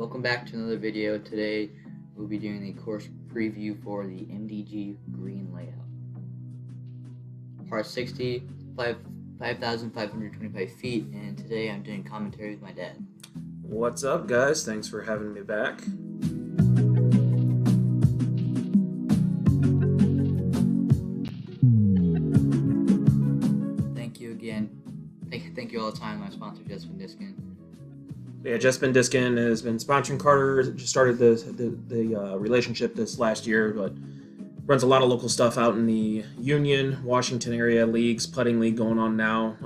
Welcome back to another video. Today we'll be doing the course preview for the MDG green layout. Part 60, 5,525 feet, and today I'm doing commentary with my dad. What's up, guys? Thanks for having me back. Thank you again. Thank you all the time, my sponsor, Jess Ben Discin. Yeah, Jess Ben Discin has been sponsoring Carter. Just started the relationship this last year, but runs a lot of local stuff out in the Union, Washington area leagues, putting league going on now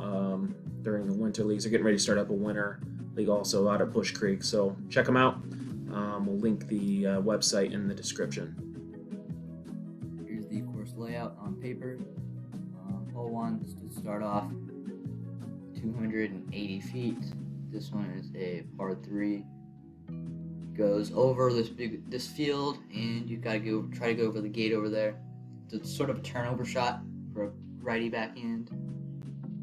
during the winter leagues. They're getting ready to start up a winter league also out at Bush Creek, so check them out. We'll link the website in the description. Here's the course layout on paper. Hole 1 to start off, 280 feet. This one is a par 3. Goes over this field, and you gotta try to go over the gate over there. It's sort of a turnover shot for a righty backhand,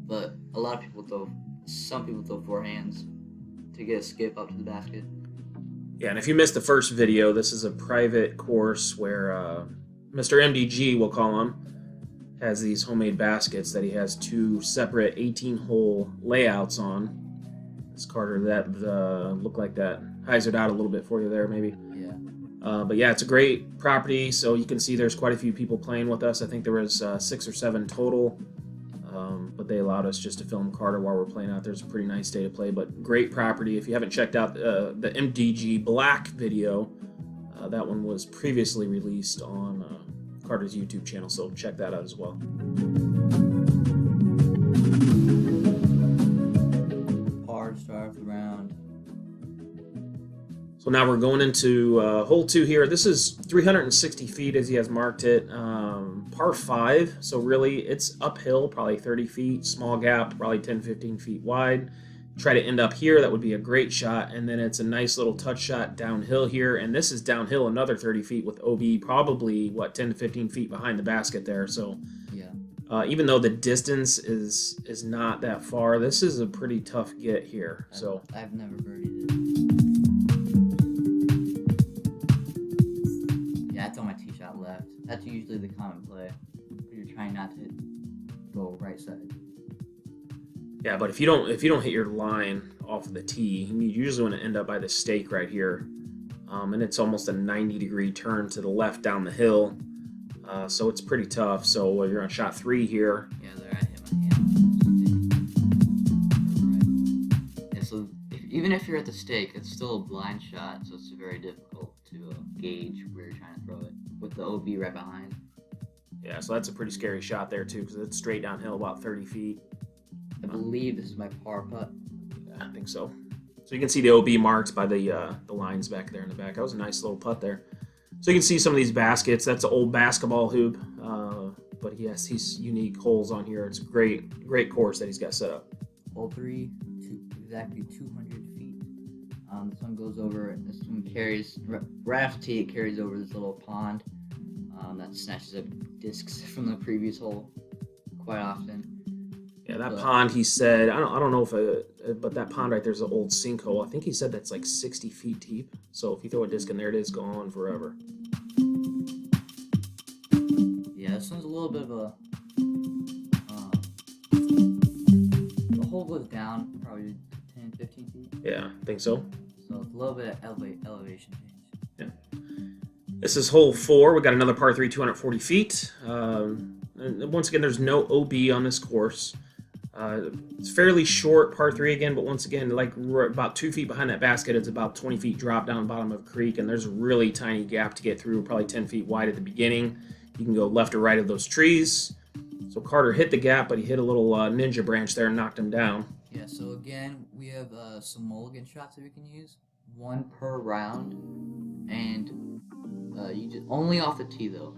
but some people throw forehands to get a skip up to the basket. Yeah, and if you missed the first video, this is a private course where Mr. MDG, we'll call him, has these homemade baskets that he has 2 separate 18-hole layouts on. Carter, that look like that hyzered out a little bit for you there, maybe. Yeah. But yeah, it's a great property. So you can see there's quite a few people playing with us. I think there was 6 or 7 total. But they allowed us just to film Carter while we're playing out. There's a pretty nice day to play, but great property. If you haven't checked out the MDG Black video, that one was previously released on Carter's YouTube channel, so check that out as well. Start of the round. So now we're going into hole 2 here. This is 360 feet as he has marked it. Par 5, so really it's uphill, probably 30 feet, small gap, probably 10-15 feet wide. Try to end up here, that would be a great shot, and then it's a nice little touch shot downhill here, and this is downhill another 30 feet with OB probably, 10 to 15 feet behind the basket there, so yeah. Even though the distance is not that far, this is a pretty tough get here. So I've never birdied it. Yeah, I throw my tee shot left. That's usually the common play. You're trying not to go right side. Yeah, but if you don't hit your line off of the tee, you usually want to end up by the stake right here, and it's almost a 90-degree turn to the left down the hill. So it's pretty tough. So you're on shot 3 here. Yeah, there I hit my hand. Right. Yeah, so even if you're at the stake, it's still a blind shot, so it's very difficult to gauge where you're trying to throw it with the OB right behind. Yeah, so that's a pretty scary shot there too, because it's straight downhill about 30 feet. I believe this is my par putt. Yeah, I think so. So you can see the OB marked by the lines back there in the back. That was a nice little putt there. So you can see some of these baskets. That's an old basketball hoop, but he has these unique holes on here. It's a great course that he's got set up. Hole 3, exactly 200 feet. This one goes over. This one carries right after tee. It carries over this little pond that snatches up discs from the previous hole quite often. Yeah, that pond. He said, I don't know if, but that pond right there's an old sinkhole. I think he said that's like 60 feet deep. So if you throw a disc in there, it is gone forever. Yeah, this one's a little bit of a. The hole goes down probably 10-15 feet. Yeah, I think so. So it's a little bit of elevation change. Yeah. This is hole 4. We got another par 3, 240 feet. And once again, there's no OB on this course. It's fairly short par 3 again, but once again, like about 2 feet behind that basket, it's about 20 feet drop down the bottom of a creek, and there's a really tiny gap to get through, probably 10 feet wide at the beginning. You can go left or right of those trees. So Carter hit the gap, but he hit a little ninja branch there and knocked him down. Yeah, so again, we have some mulligan shots that we can use, 1 per round, and you just only off the tee though.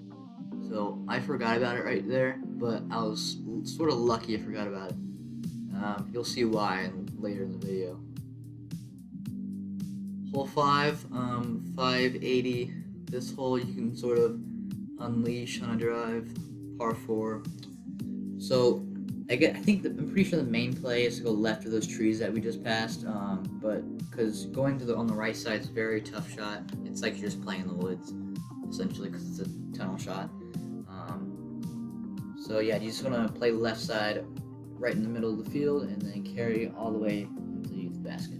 So I forgot about it right there, but I was sort of lucky I forgot about it. You'll see why later in the video. Hole 5, 580. This hole you can sort of unleash on a drive, par 4. So I think I'm pretty sure the main play is to go left of those trees that we just passed. But because going to on the right side is a very tough shot. It's like you're just playing in the woods, essentially, because it's a tunnel shot. So yeah, you just want to play left side, right in the middle of the field, and then carry all the way into the basket.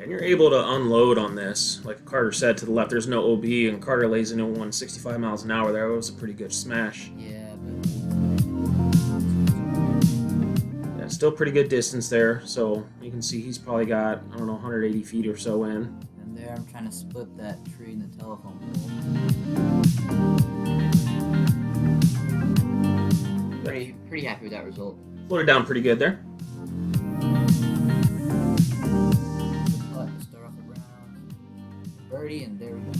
And you're able to unload on this. Like Carter said, to the left, there's no OB, and Carter lays into 165 miles an hour there. It was a pretty good smash. Yeah, Yeah, still pretty good distance there. So you can see he's probably got, I don't know, 180 feet or so in. And there I'm trying to split that tree in the telephone pole. Pretty happy with that result. Floated down pretty good there. Start off the round. Birdie, and there we go.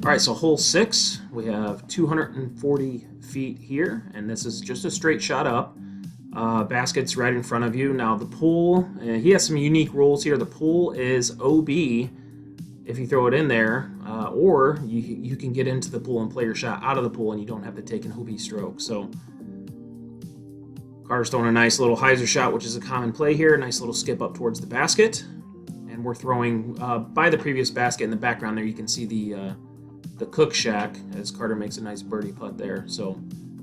All right, so hole 6, we have 240 feet here, and this is just a straight shot up. Basket's right in front of you. Now the pool, he has some unique rules here. The pool is OB if you throw it in there, or you can get into the pool and play your shot out of the pool, and you don't have to take an OB stroke. So Carter's throwing a nice little hyzer shot, which is a common play here. Nice little skip up towards the basket, and we're throwing by the previous basket. In the background there, you can see the cook shack as Carter makes a nice birdie putt there. So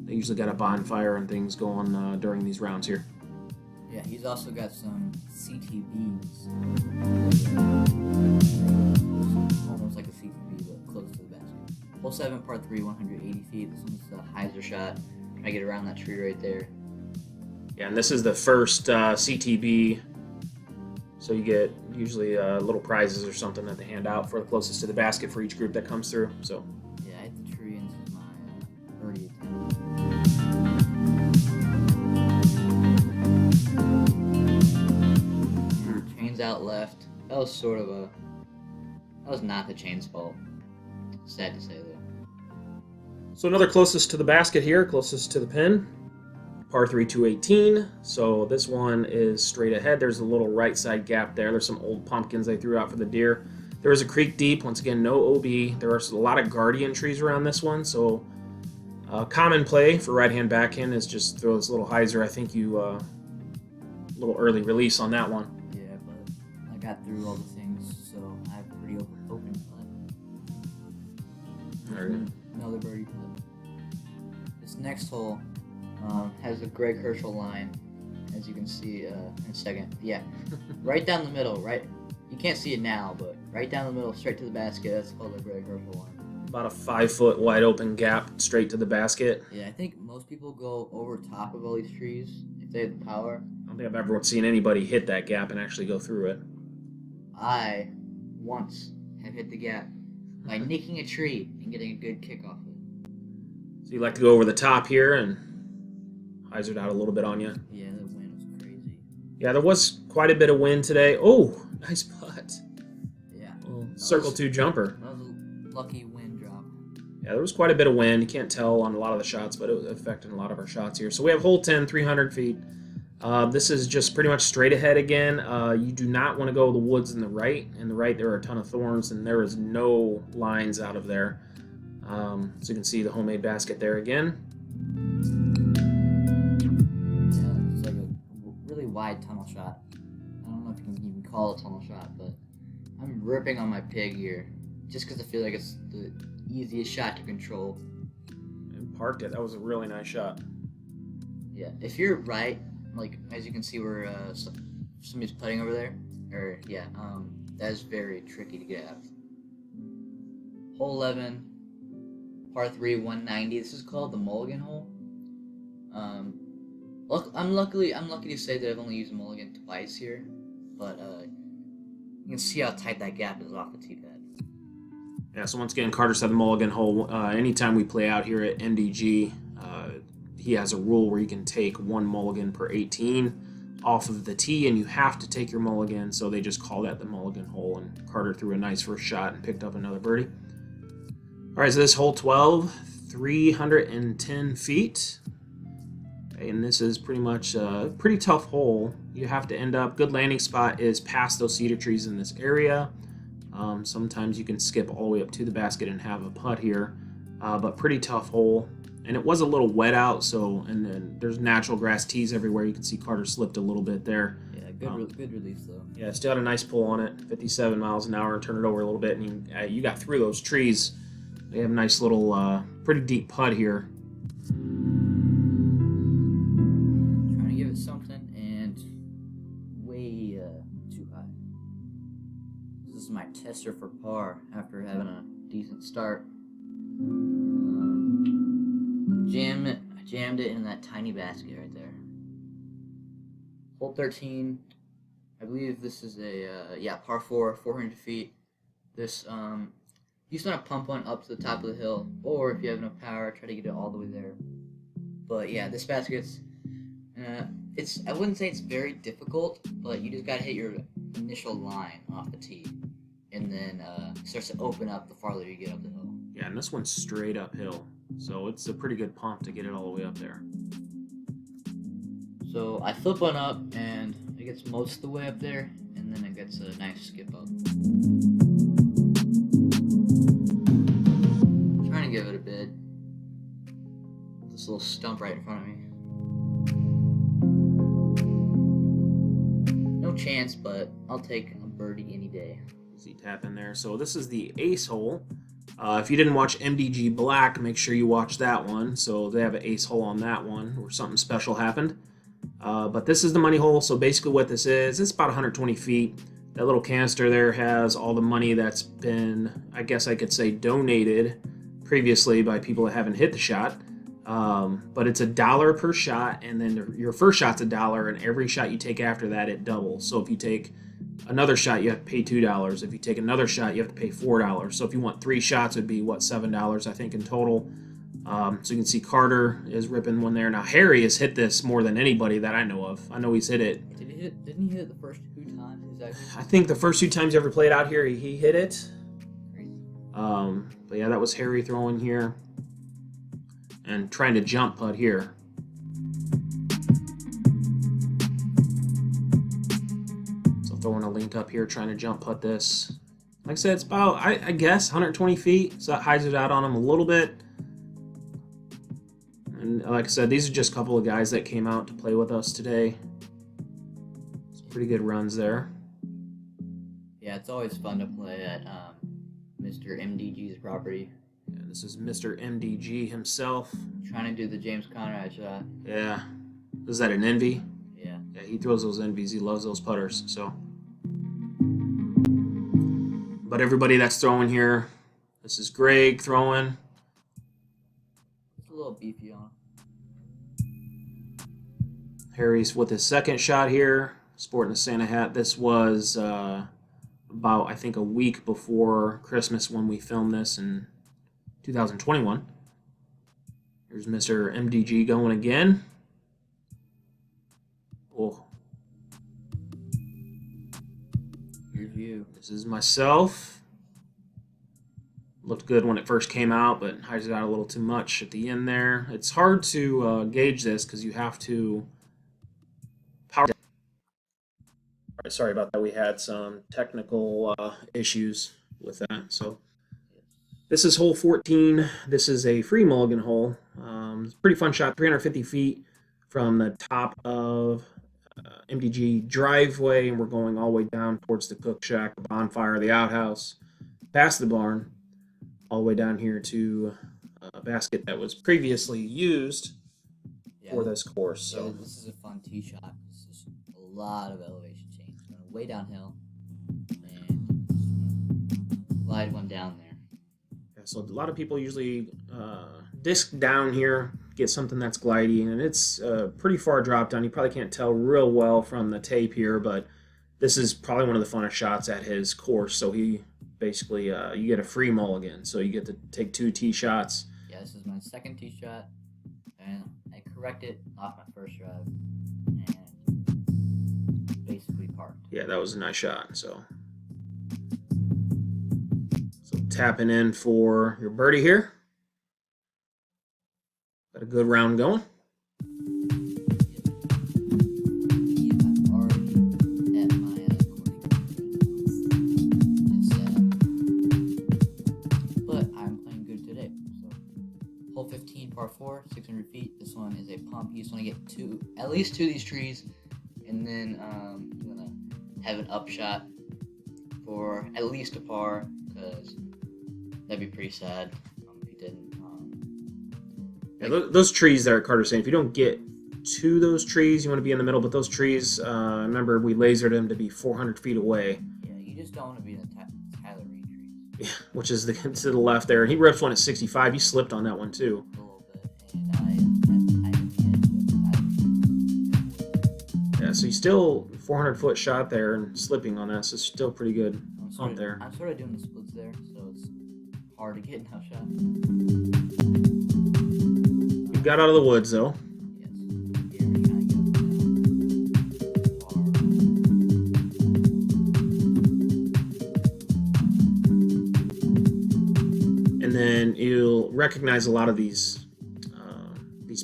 they usually got a bonfire and things going during these rounds here. Yeah, he's also got some CTBs. Almost like a CTB, but close to the basket. Hole 7, par 3, 180 feet. This one's a hyzer shot. Try to get around that tree right there. Yeah, and this is the first CTB, so you get usually little prizes or something that they hand out for the closest to the basket for each group that comes through. So yeah, I hit the tree, and this is my birdie attempt. Chains out left. That was not the chain's fault. Sad to say though. So another closest to the basket here, closest to the pin. Par 3, 218. So this one is straight ahead. There's a little right side gap there. There's some old pumpkins they threw out for the deer. There is a creek deep. Once again, no OB. There are a lot of guardian trees around this one. So common play for right hand backhand is just throw this little hyzer. I think you little early release on that one. Yeah, but I got through all the things, so I have a pretty open putt. Another birdie putt. This next hole has a Greg Herschel line, as you can see in a second. Yeah, right down the middle, right? You can't see it now, but right down the middle, straight to the basket, that's called the Greg Herschel line. About a 5 foot wide open gap straight to the basket. Yeah, I think most people go over top of all these trees if they have the power. I don't think I've ever seen anybody hit that gap and actually go through it. I once have hit the gap by nicking a tree and getting a good kick off it. So you like to go over the top here and hyzered out a little bit on you. Yeah, the wind was crazy. Yeah, there was quite a bit of wind today. Oh, nice putt. Yeah. Circle 2 jumper. That was a lucky wind drop. Yeah, there was quite a bit of wind. You can't tell on a lot of the shots, but it was affecting a lot of our shots here. So we have hole 10, 300 feet. This is just pretty much straight ahead again. You do not want to go the woods in the right. In the right, there are a ton of thorns, and there is no lines out of there. So you can see the homemade basket there again. Yeah, it's like a really wide tunnel shot. I don't know if you can even call it a tunnel shot, but I'm ripping on my pig here just because I feel like it's the easiest shot to control. And parked it. That was a really nice shot. Yeah, if you're right, like as you can see where somebody's putting over there, that is very tricky to get out of. Hole 11, par 3, 190. This is called the Mulligan Hole. I'm lucky to say that I've only used Mulligan twice here, but you can see how tight that gap is off the tee pad. Yeah, so once again, Carter said the Mulligan Hole. Anytime we play out here at MDG, he has a rule where you can take 1 mulligan per 18 off of the tee, and you have to take your mulligan, so they just call that the Mulligan Hole, and Carter threw a nice first shot and picked up another birdie. All right, so this hole 12, 310 feet, and this is pretty much a pretty tough hole. You have to end up, good landing spot is past those cedar trees in this area. Sometimes you can skip all the way up to the basket and have a putt here, but pretty tough hole. And it was a little wet out, so, and then there's natural grass tees everywhere. You can see Carter slipped a little bit there. Yeah, good release though. Yeah, still had a nice pull on it, 57 miles an hour, and turn it over a little bit, and you got through those trees. They have a nice little, pretty deep putt here. Trying to give it something, and way too high. This is my tester for par after having a decent start. I jammed it in that tiny basket right there. Hole 13. I believe this is a par 4, 400 feet. This you just want to pump one up to the top of the hill, or if you have enough power, try to get it all the way there. But yeah, this basket's I wouldn't say it's very difficult, but you just gotta hit your initial line off the tee, and then it starts to open up the farther you get up the hill. Yeah, and this one's straight uphill, so it's a pretty good pump to get it all the way up there. So I flip one up, and it gets most of the way up there, and then it gets a nice skip up. Trying to give it a bid. This little stump right in front of me. No chance, but I'll take a birdie any day. Easy tap in there. So this is the ace hole. If you didn't watch MDG Black, make sure you watch that one. So they have an ace hole on that one, where something special happened. But this is the money hole. So basically what this is, it's about 120 feet. That little canister there has all the money that's been, I guess I could say, donated previously by people that haven't hit the shot. But it's $1 per shot, and then your first shot's $1, and every shot you take after that, it doubles. So if you take another shot, you have to pay $2. If you take another shot, you have to pay $4. So if you want 3 shots, it would be, what, $7, I think, in total. So you can see Carter is ripping one there. Now, Harry has hit this more than anybody that I know of. I know he's hit it. Didn't he hit it the first 2 times? I think the first 2 times he ever played out here, he hit it. Crazy. But yeah, that was Harry throwing here. And trying to jump putt here. So throwing a link up here, trying to jump putt this. Like I said, it's about, I guess, 120 feet. So that hides it out on him a little bit. And like I said, these are just a couple of guys that came out to play with us today. Some pretty good runs there. Yeah, it's always fun to play at Mr. MDG's property. Yeah, this is Mr. MDG himself. Trying to do the James Conrad shot. Yeah. Is that an envy? Yeah. Yeah, he throws those envies. He loves those putters. So, but everybody that's throwing here, this is Greg throwing. It's a little beefy on. Harry's with his second shot here, sporting the Santa hat. This was about, I think, a week before Christmas when we filmed this in 2021. Here's Mr. MDG going again. Oh. Here's you. This is myself. Looked good when it first came out, but hides it out a little too much at the end there. It's hard to gauge this because you have to power. All right, sorry about that. We had some technical issues with that. So this is hole 14. This is a free mulligan hole. It's a pretty fun shot, 350 feet from the top of MDG driveway, and we're going all the way down towards the cook shack, the bonfire, the outhouse, past the barn, all the way down here to a basket that was previously used for this course. So this is a fun tee shot. This is a lot of elevation change. Going way downhill and glide one down there. So a lot of people usually disc down here, get something that's gliding, and it's a pretty far drop down. You probably can't tell real well from the tape here, but this is probably one of the funnest shots at his course. So he basically, you get a free mulligan. So you get to take 2 tee shots. Yeah, this is my second tee shot, and I corrected off my first drive, and basically parked. Yeah, that was a nice shot. So tapping in for your birdie here. Got a good round going. But I'm playing good today. So hole 15, par 4, 600 feet. This one is a pump. You just want to get at least two of these trees, and then you want to have an upshot for at least a par, because that'd be pretty sad if you didn't. Yeah, those trees there, Carter's saying, if you don't get to those trees, you want to be in the middle, but those trees, remember, we lasered them to be 400 feet away. Yeah, you just don't want to be in the Tyler Reed trees. Yeah, which is to the left there. And he ripped one at 65. He slipped on that one, too. A little bit, and Yeah, so he's still 400-foot shot there and slipping on that, so it's still pretty good on there. I'm sort of doing the splits there, so it's hard to get enough shot. You got out of the woods, though. Yes. Here we're trying to get far. And then you'll recognize a lot of these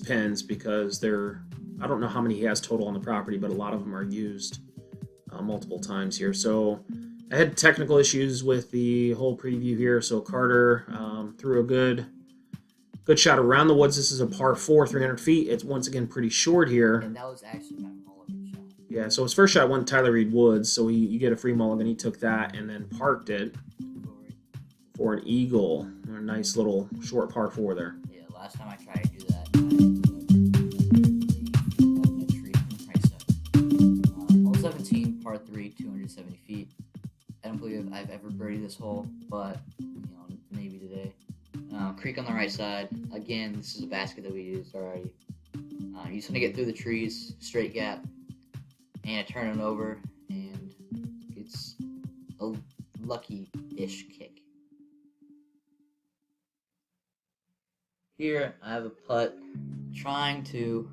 pens because they're, I don't know how many he has total on the property, but a lot of them are used multiple times here. So I had technical issues with the whole preview here, so Carter threw a good shot around the woods. This is a par 4, 300 feet. It's once again pretty short here. And that was actually my mulligan shot. Yeah, so his first shot went Tyler Reed Woods, so you get a free mulligan. He took that and then parked it for an eagle. A nice little short par 4 there. Yeah, last time I tried to do that, a tree right side. Hole 17, par 3, 270 feet. I don't believe I've ever birdied this hole, but maybe today. Creek on the right side. Again, this is a basket that we used already. You just want to get through the trees, straight gap, and turn it over, and it's a lucky-ish kick. Here, I have a putt trying to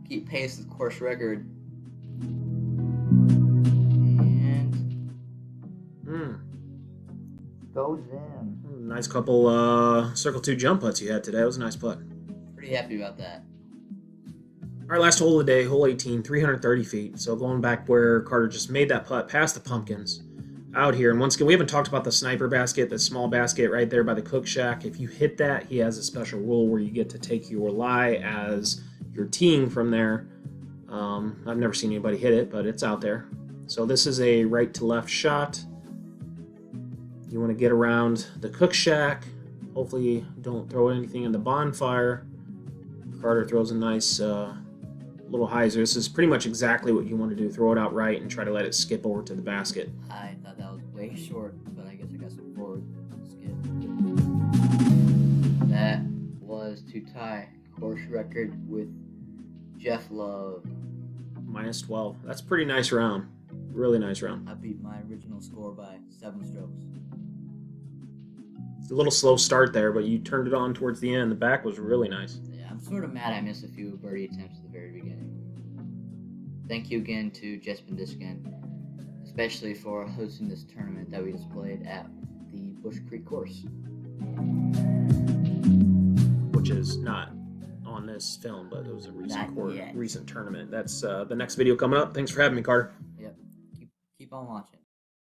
keep pace with course record. And goes in. Nice couple circle 2 jump putts you had today. That was a nice putt. Pretty happy about that. All right, last hole of the day, hole 18, 330 feet. So going back where Carter just made that putt past the pumpkins out here. And once again, we haven't talked about the sniper basket, the small basket right there by the cook shack. If you hit that, he has a special rule where you get to take your lie as you're teeing from there. I've never seen anybody hit it, but it's out there. So this is a right to left shot. You want to get around the cook shack. Hopefully don't throw anything in the bonfire. Carter throws a nice little hyzer. This is pretty much exactly what you want to do. Throw it out right and try to let it skip over to the basket. I thought that was way short, but I guess I got some forward skip. That was to tie course record with Jeff Love. Minus 12. That's a pretty nice round. Really nice round. I beat my original score by 7 strokes. It's a little slow start there, but you turned it on towards the end. The back was really nice. Yeah, I'm sort of mad I missed a few birdie attempts at the very beginning. Thank you again to Jess Ben Discin, especially for hosting this tournament that we just played at the Bush Creek course. Which is not on this film, but it was a recent tournament. That's the next video coming up. Thanks for having me, Carter. Yep. Keep on watching.